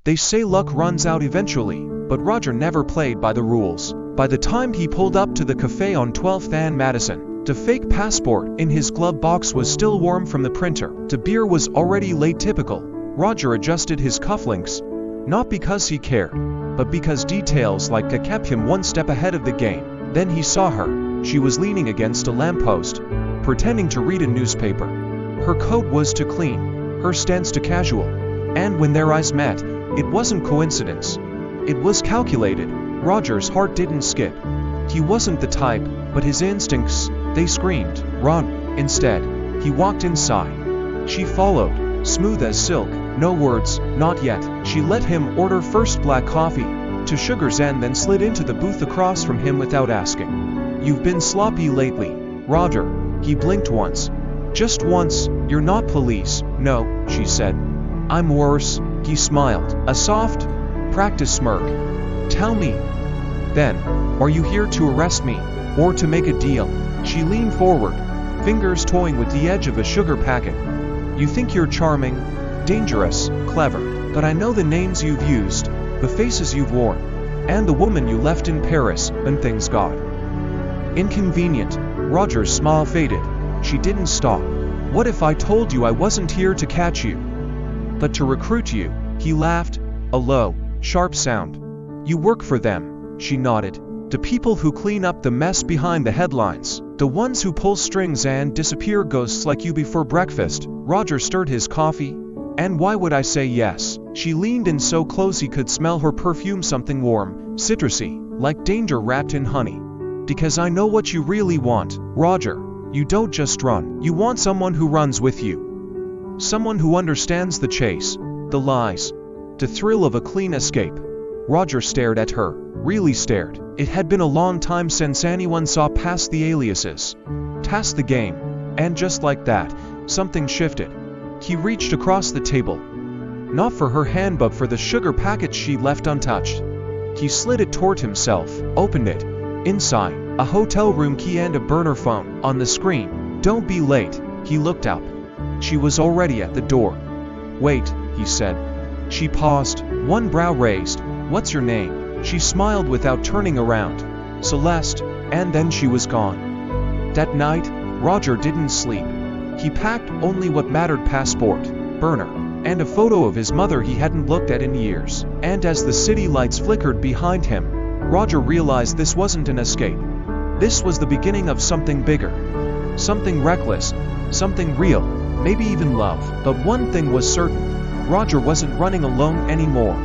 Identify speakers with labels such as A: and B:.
A: They say luck runs out eventually, but Roger never played by the rules. By the time he pulled up to the cafe on 12th and Madison, the fake passport in his glove box was still warm from the printer. The beer was already late. Typical. Roger adjusted his cufflinks, not because he cared, but because details like that kept him one step ahead of the game. Then he saw her. She was leaning against a lamppost, pretending to read a newspaper. Her coat was too clean, her stance too casual, and when their eyes met, it wasn't coincidence. It was calculated. Roger's heart didn't skip. He wasn't the type, but his instincts, they screamed, "Run!" Instead, he walked inside. She followed, smooth as silk, no words, not yet. She let him order first black coffee, 2 sugars, and then slid into the booth across from him without asking. "You've been sloppy lately, Roger." He blinked once. "Just once. You're not police." "No," she said. "I'm worse." He smiled, a soft, practiced smirk. "Tell me, then, are you here to arrest me, or to make a deal?" She leaned forward, fingers toying with the edge of a sugar packet. "You think you're charming, dangerous, clever, but I know the names you've used, the faces you've worn, and the woman you left in Paris when things got inconvenient." Roger's smile faded. She didn't stop. "What if I told you I wasn't here to catch you, but to recruit you?" He laughed, a low, sharp sound. "You work for them." She nodded. "The people who clean up the mess behind the headlines. The ones who pull strings and disappear ghosts like you before breakfast." Roger stirred his coffee. "And why would I say yes?" She leaned in so close he could smell her perfume, something warm, citrusy, like danger wrapped in honey. "Because I know what you really want, Roger. You don't just run. You want someone who runs with you. Someone who understands the chase, the lies, the thrill of a clean escape." Roger stared at her, really stared. It had been a long time since anyone saw past the aliases, past the game, and just like that, something shifted. He reached across the table, not for her hand but for the sugar packet she left untouched. He slid it toward himself, opened it. Inside, a hotel room key and a burner phone. On the screen, "Don't be late." He looked up. She was already at the door. "Wait," he said. She paused, one brow raised. "What's your name?" She smiled without turning around. "Celeste," and then she was gone. That night, Roger didn't sleep. He packed only what mattered: passport, burner, and a photo of his mother he hadn't looked at in years. And as the city lights flickered behind him, Roger realized this wasn't an escape. This was the beginning of something bigger. Something reckless, something real, maybe even love. But one thing was certain: Roger wasn't running alone anymore.